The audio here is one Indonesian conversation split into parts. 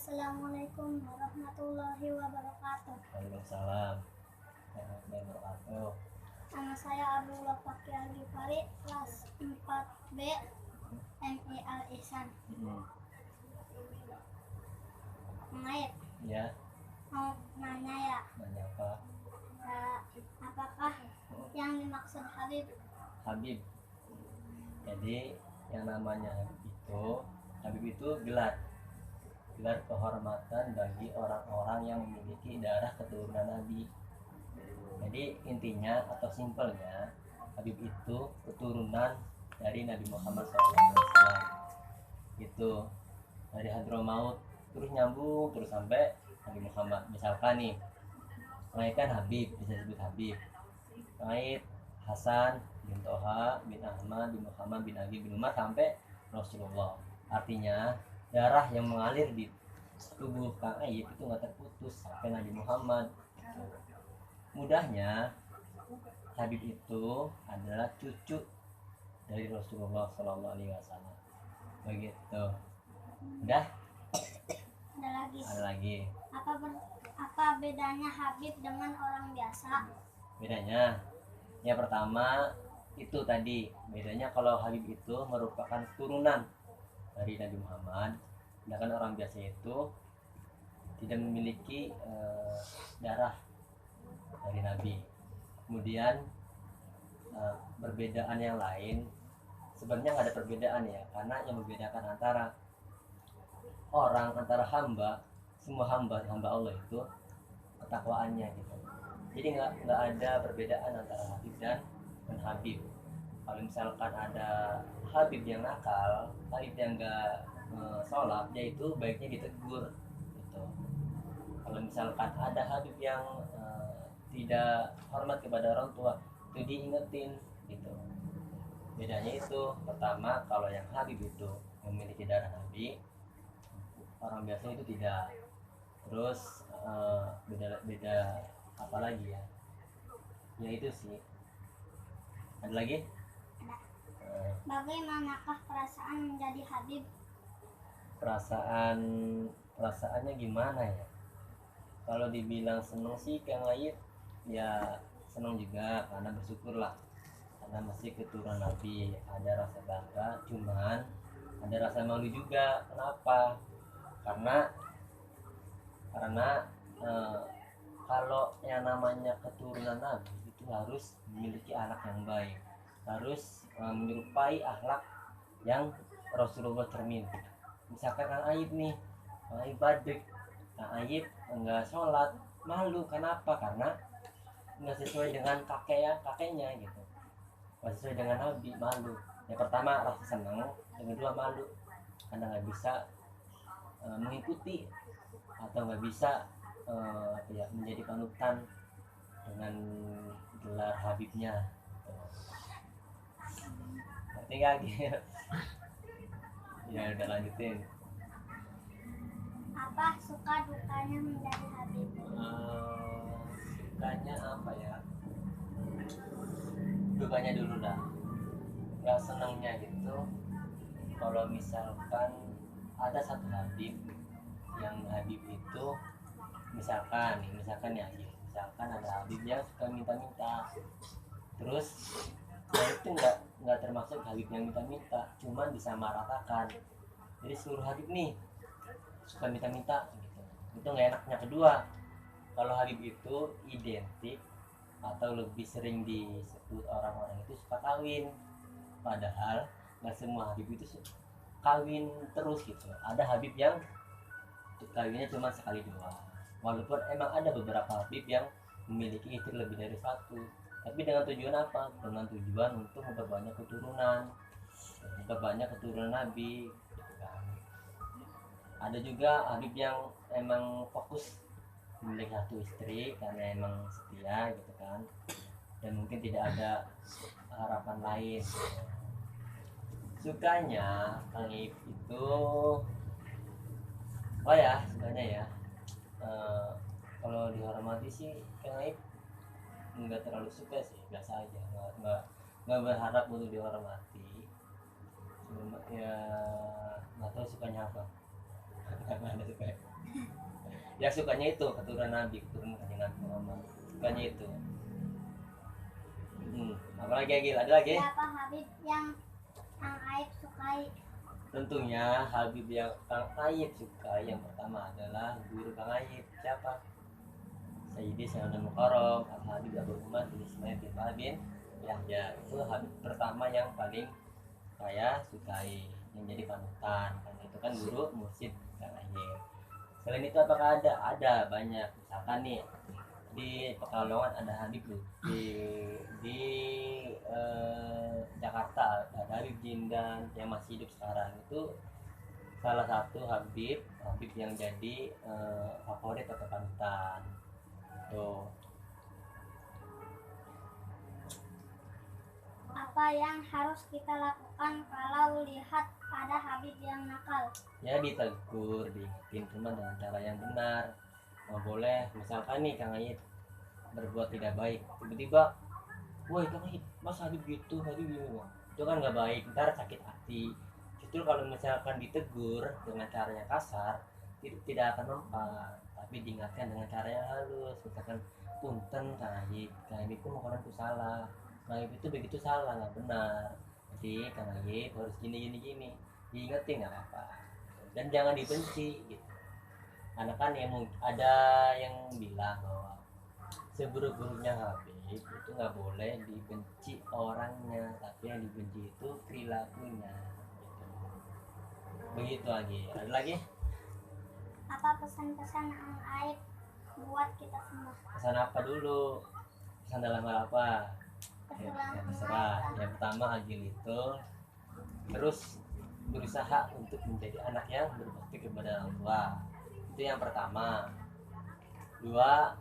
Assalamualaikum warahmatullahi wabarakatuh. Waalaikumsalam warahmatullahi wabarakatuh. Nama saya Abdullah Fakir Al-Ghifari, kelas 4B MI Al-Ihsan. Mengait, Ya, mau nanya ya, nanya apa? apakah yang dimaksud Habib? Habib. Jadi yang namanya Habib itu gelar kehormatan bagi orang-orang yang memiliki darah keturunan Nabi. Jadi intinya atau simpelnya, Habib itu keturunan dari Nabi Muhammad SAW. Itu dari Hadramaut terus nyambung terus sampai Nabi Muhammad. Misalkan nih, melahirkan Habib, bisa disebut Habib. Kait Hasan bin Toha bin Ahmad bin Muhammad bin Abi bin Umar sampai Rasulullah. Artinya darah yang mengalir di tubuh Kang Aib itu nggak terputus sampai Nabi Muhammad. Mudahnya Habib itu adalah cucu dari Rasulullah Shallallahu Alaihi Wasallam. Begitu. Udah? Ada lagi. Apa bedanya Habib dengan orang biasa? Bedanya, yang pertama itu tadi bedanya, kalau Habib itu merupakan turunan dari Nabi Muhammad, sedangkan orang biasa itu tidak memiliki darah dari Nabi. Kemudian perbedaan yang lain sebenarnya nggak ada perbedaan ya, karena yang membedakan antara hamba, semua hamba Allah itu ketakwaannya gitu. Jadi nggak ada perbedaan antara Habib dan Habib. Kalau misalkan ada Habib yang nakal, Habib yang nggak sholat, dia itu baiknya ditegur gitu. Kalau misalkan ada Habib yang tidak hormat kepada orang tua, itu diingetin gitu. Bedanya itu, pertama kalau yang Habib itu memiliki darah Nabi, orang biasa itu tidak. Terus beda apa lagi ya? Ya itu sih. Ada lagi? Bagaimanakah perasaan menjadi Habib? Perasaannya gimana ya? Kalau dibilang seneng sih Kang Ayib, ya seneng juga, karena bersyukurlah karena masih keturunan Nabi, ada rasa bangga, cuman ada rasa malu juga. Kenapa? Karena kalau yang namanya keturunan Nabi itu harus memiliki anak yang baik, harus menyerupai akhlak yang Rasulullah cermin. Misalkan Kang Ayib nih, Kang Ayib badek, Kang Ayib enggak sholat, malu. Kenapa? Karena enggak sesuai dengan kakeknya gitu, enggak sesuai dengan Nabi, malu. Yang pertama rasa senang, yang kedua malu karena nggak bisa mengikuti atau nggak bisa menjadi panutan dengan gelar Habibnya. Ngerti nggak gitu? Ya udah lanjutin. Apa suka dukanya menjadi Habib? Sukanya apa ya? Dukanya dulu dah. Nggak senangnya gitu, kalau misalkan ada satu Habib, yang Habib itu misalkan ada Habib yang suka minta-minta, terus itu nggak termasuk Habib yang minta-minta, cuman disamaratakan. Jadi seluruh Habib nih suka minta-minta gitu, itu nggak enaknya. Kedua, kalau Habib itu identik atau lebih sering disebut orang-orang itu suka kawin, padahal nggak semua Habib itu kawin terus gitu. Ada Habib yang kawinnya cuma sekali dua, walaupun emang ada beberapa Habib yang memiliki istri lebih dari satu, tapi dengan tujuan apa? Dengan tujuan untuk memperbanyak keturunan Nabi gitu kan. Ada juga Habib yang emang fokus memiliki satu istri karena emang setia gitu kan, dan mungkin tidak ada harapan lain. Sukanya Kang Ip itu sukanya ya, kalau dihormati sih Kang Ip nggak terlalu suka sih, biasa aja, nggak berharap untuk dihormati. Cuma ya nggak tahu sukanya apa. Nggak ada suka. Ya sukanya itu keturunan Nabi, keturunan Kanjeng Nabi Muhammad, sukanya itu. Apalagi Agil, ada lagi? Siapa Habib yang Kang Aib sukai? Tentunya Habib yang Kang Aib suka yang pertama adalah guru Kang Aib. Siapa? Sayyidi Sayyidina Mukarram Al Habib Abdul Muhammad bin Ismail bin Bin Yahya. Itu Habib pertama yang paling saya sukai, yang jadi panutan, karena itu kan guru mursyid Kang Aib. Selain itu apakah ada banyak, misalkan nih di Pekalongan ada Habib tuh, di Jakarta ada Habib Jindan yang masih hidup sekarang. Itu salah satu Habib yang jadi favorit atau panutan tuh. Apa yang harus kita lakukan kalau lihat ada Habib yang nakal? Ya ditegur, diingetin, cuma dengan cara yang benar. Nggak boleh misalkan nih Kang Ait berbuat tidak baik, tiba-tiba woi Kang Ait mas Habib gitu, Habib gitu, itu kan nggak baik, ntar sakit hati. Justru kalau misalkan ditegur dengan cara yang kasar, tidak akan mempan, tapi diingatkan dengan cara yang halus. Misalkan punten Kang Ait itu makanan salah, Kang Ait itu begitu salah, nggak benar. Jadi Kang Ait harus gini, diingetin nggak apa-apa, dan jangan dibenci gitu. Karena kan yang ada yang bilang bahwa seburuk-buruknya Habib itu nggak boleh dibenci orangnya, tapi yang dibenci itu perilakunya gitu. Begitu lagi. Ada lagi? Apa pesan-pesan Kang Aib buat kita semua? Pesan apa dulu? Pesan dalam hal apa? Ya, terserah. Yang pertama Agil itu terus berusaha untuk menjadi anak yang berbakti kepada orang tua. Itu yang pertama. Dua,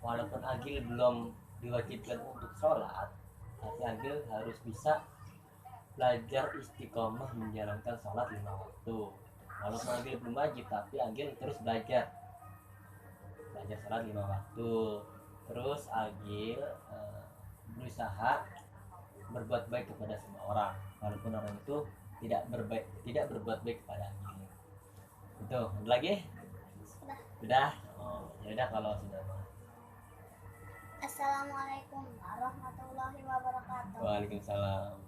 walaupun Agil belum diwajibkan untuk sholat, tapi Agil harus bisa belajar istiqomah menjalankan sholat 5 waktu. Walaupun Agil belum wajib, tapi Agil terus belajar sholat 5 waktu. Terus Agil berusaha berbuat baik kepada semua orang, walaupun orang itu tidak berbuat baik kepada Agil. Itu. Ada lagi? Sudah. Oh, ya udah kalau sudah. Assalamualaikum warahmatullahi wabarakatuh. Waalaikumsalam.